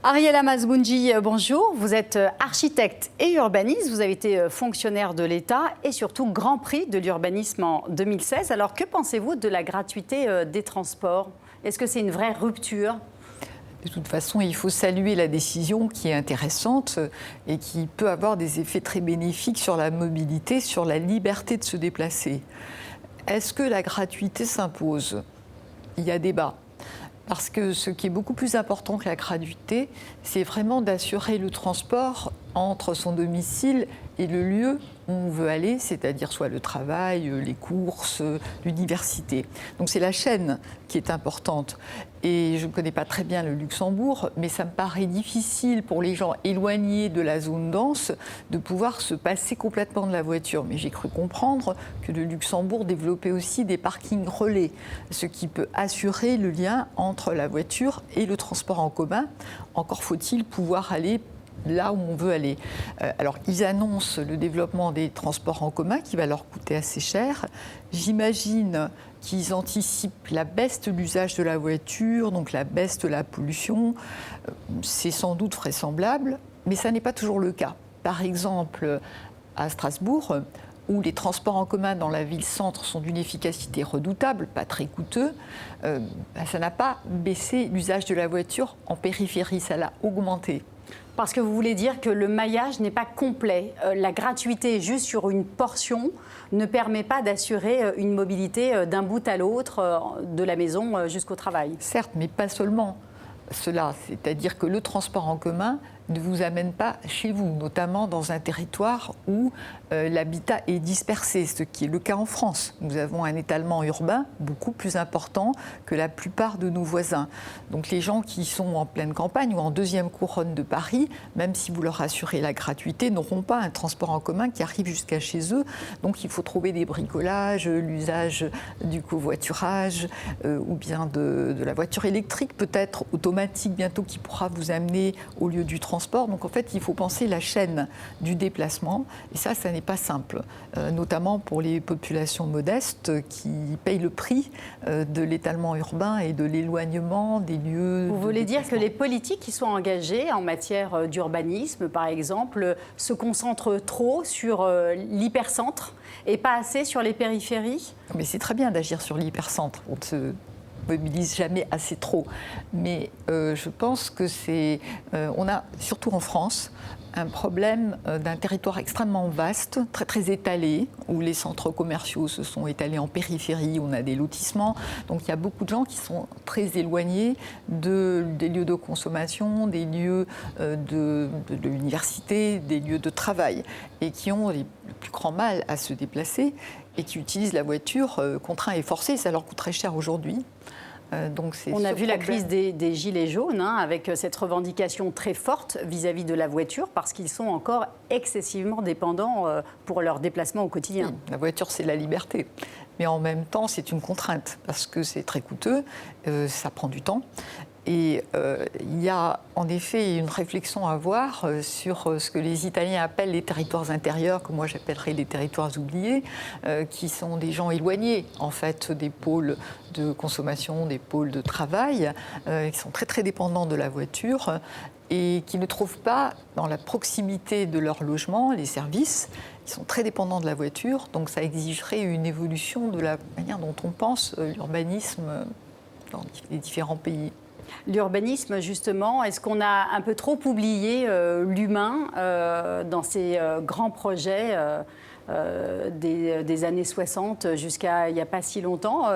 Ariela Mazboundji, bonjour. Vous êtes architecte et urbaniste. Vous avez été fonctionnaire de l'État et surtout Grand Prix de l'urbanisme en 2016. Alors, que pensez-vous de la gratuité des transports? Est-ce que c'est une vraie rupture? De toute façon, il faut saluer la décision qui est intéressante et qui peut avoir des effets très bénéfiques sur la mobilité, sur la liberté de se déplacer. Est-ce que la gratuité s'impose? Il y a débat. Parce que ce qui est beaucoup plus important que la gratuité, c'est vraiment d'assurer le transport entre son domicile et le lieu où on veut aller, c'est-à-dire soit le travail, les courses, l'université. Donc c'est la chaîne qui est importante. Et je ne connais pas très bien le Luxembourg, mais ça me paraît difficile pour les gens éloignés de la zone dense de pouvoir se passer complètement de la voiture. Mais j'ai cru comprendre que le Luxembourg développait aussi des parkings relais, ce qui peut assurer le lien entre la voiture et le transport en commun. Encore faut-il pouvoir aller là où on veut aller. Alors, ils annoncent le développement des transports en commun qui va leur coûter assez cher. J'imagine qu'ils anticipent la baisse de l'usage de la voiture, donc la baisse de la pollution. C'est sans doute vraisemblable, mais ça n'est pas toujours le cas. Par exemple, à Strasbourg, où les transports en commun dans la ville-centre sont d'une efficacité redoutable, pas très coûteux, ça n'a pas baissé l'usage de la voiture en périphérie, ça l'a augmenté. Parce que vous voulez dire que le maillage n'est pas complet. La gratuité juste sur une portion ne permet pas d'assurer une mobilité d'un bout à l'autre, de la maison jusqu'au travail. Certes, mais pas seulement cela. C'est-à-dire que le transport en commun ne vous amène pas chez vous, notamment dans un territoire où l'habitat est dispersé, ce qui est le cas en France. Nous avons un étalement urbain beaucoup plus important que la plupart de nos voisins. Donc les gens qui sont en pleine campagne ou en deuxième couronne de Paris, même si vous leur assurez la gratuité, n'auront pas un transport en commun qui arrive jusqu'à chez eux. Donc il faut trouver des bricolages, l'usage du covoiturage ou bien de la voiture électrique, peut-être automatique bientôt, qui pourra vous amener au lieu du transport. Donc en fait, il faut penser la chaîne du déplacement. Et ça n'est pas simple, notamment pour les populations modestes qui payent le prix de l'étalement urbain et de l'éloignement des lieux. Vous voulez dire que les politiques qui sont engagées en matière d'urbanisme, par exemple, se concentrent trop sur l'hypercentre et pas assez sur les périphéries? Mais c'est très bien d'agir sur l'hypercentre. On ne mobilise jamais assez trop. Mais je pense que on a, surtout en France, un problème d'un territoire extrêmement vaste, très très étalé, où les centres commerciaux se sont étalés en périphérie, on a des lotissements. Donc il y a beaucoup de gens qui sont très éloignés des lieux de consommation, des lieux de l'université, des lieux de travail, et qui ont le plus grand mal à se déplacer et qui utilisent la voiture contraint et forcé. Ça leur coûte très cher aujourd'hui. On a vu la crise des gilets jaunes, avec cette revendication très forte vis-à-vis de la voiture, parce qu'ils sont encore excessivement dépendants pour leur déplacement au quotidien. Oui, la voiture, c'est la liberté. Mais en même temps, c'est une contrainte, parce que c'est très coûteux, ça prend du temps. Et il y a en effet une réflexion à avoir sur ce que les Italiens appellent les territoires intérieurs, que moi j'appellerais les territoires oubliés, qui sont des gens éloignés en fait des pôles de consommation, des pôles de travail, qui sont très très dépendants de la voiture et qui ne trouvent pas dans la proximité de leur logement les services. Ils sont très dépendants de la voiture, donc ça exigerait une évolution de la manière dont on pense l'urbanisme dans les différents pays. L'urbanisme, justement, est-ce qu'on a un peu trop oublié l'humain dans ces grands projets des années 60 jusqu'à il n'y a pas si longtemps?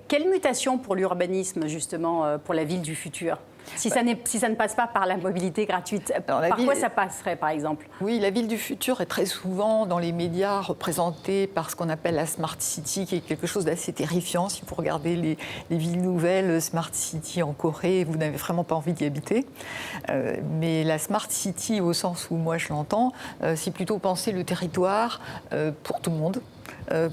Quelle mutation pour l'urbanisme, justement, pour la ville du futur? Si ça ne passe pas par la mobilité gratuite, par quoi ça passerait, par exemple? Oui, la ville du futur est très souvent dans les médias représentée par ce qu'on appelle la Smart City, qui est quelque chose d'assez terrifiant. Si vous regardez les villes nouvelles, Smart City en Corée, vous n'avez vraiment pas envie d'y habiter. Mais la Smart City, au sens où moi je l'entends, c'est plutôt penser le territoire pour tout le monde.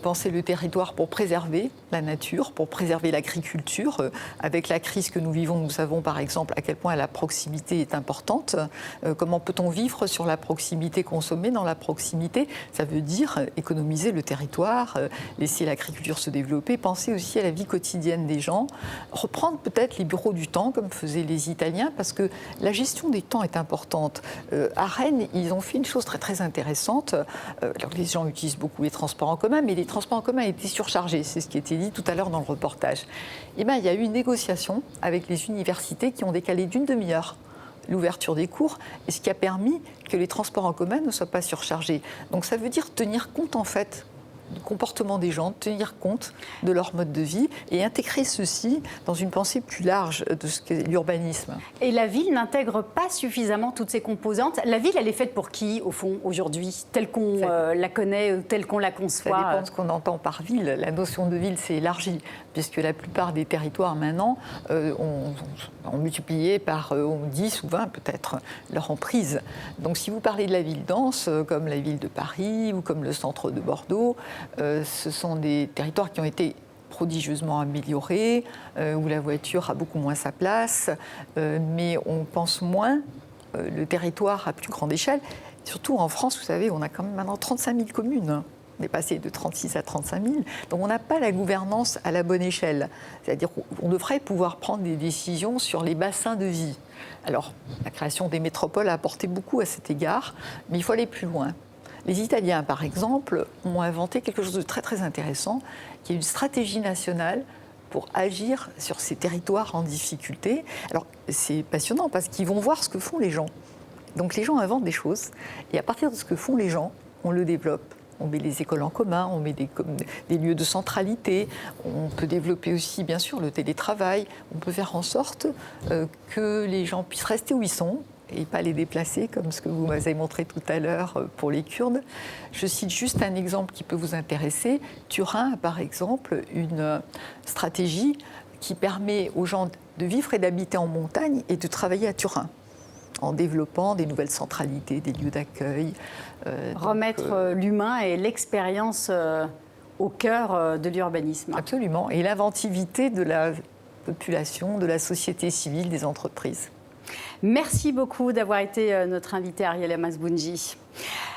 penser le territoire pour préserver la nature, pour préserver l'agriculture. Avec la crise que nous vivons, nous savons par exemple à quel point la proximité est importante. Comment peut-on vivre sur la proximité, consommer dans la proximité? Ça veut dire économiser le territoire, laisser l'agriculture se développer, penser aussi à la vie quotidienne des gens, reprendre peut-être les bureaux du temps comme faisaient les Italiens, parce que la gestion des temps est importante. À Rennes, ils ont fait une chose très très intéressante. Alors, les gens utilisent beaucoup les transports en commun, mais les transports en commun étaient surchargés, c'est ce qui était dit tout à l'heure dans le reportage. Et bien, il y a eu une négociation avec les universités qui ont décalé d'une demi-heure l'ouverture des cours, et ce qui a permis que les transports en commun ne soient pas surchargés. Donc ça veut dire tenir compte en fait du comportement des gens, tenir compte de leur mode de vie et intégrer ceci dans une pensée plus large de ce qu'est l'urbanisme. Et la ville n'intègre pas suffisamment toutes ces composantes. La ville, elle est faite pour qui, au fond, aujourd'hui, telle qu'on la connaît, telle qu'on la conçoit? Ça dépend de ce qu'on entend par ville. La notion de ville s'est élargie, puisque la plupart des territoires maintenant ont multiplié par 10 ou 20 peut-être leur emprise. Donc si vous parlez de la ville dense, comme la ville de Paris ou comme le centre de Bordeaux, ce sont des territoires qui ont été prodigieusement améliorés, où la voiture a beaucoup moins sa place, mais on pense moins le territoire à plus grande échelle. Surtout en France, vous savez, on a quand même maintenant 35 000 communes. On est passé de 36 à 35 000. Donc on n'a pas la gouvernance à la bonne échelle. C'est-à-dire qu'on devrait pouvoir prendre des décisions sur les bassins de vie. Alors, la création des métropoles a apporté beaucoup à cet égard, mais il faut aller plus loin. Les Italiens, par exemple, ont inventé quelque chose de très très intéressant, qui est une stratégie nationale pour agir sur ces territoires en difficulté. Alors, c'est passionnant parce qu'ils vont voir ce que font les gens. Donc, les gens inventent des choses, et à partir de ce que font les gens, on le développe. On met les écoles en commun, on met des lieux de centralité, on peut développer aussi, bien sûr, le télétravail. On peut faire en sorte que les gens puissent rester où ils sont, et pas les déplacer, comme ce que vous m'avez montré tout à l'heure pour les Kurdes. Je cite juste un exemple qui peut vous intéresser. Turin a par exemple une stratégie qui permet aux gens de vivre et d'habiter en montagne et de travailler à Turin, en développant des nouvelles centralités, des lieux d'accueil. Remettre l'humain et l'expérience au cœur de l'urbanisme. Absolument, et l'inventivité de la population, de la société civile, des entreprises. Merci beaucoup d'avoir été notre invité, Ariel Masbounji.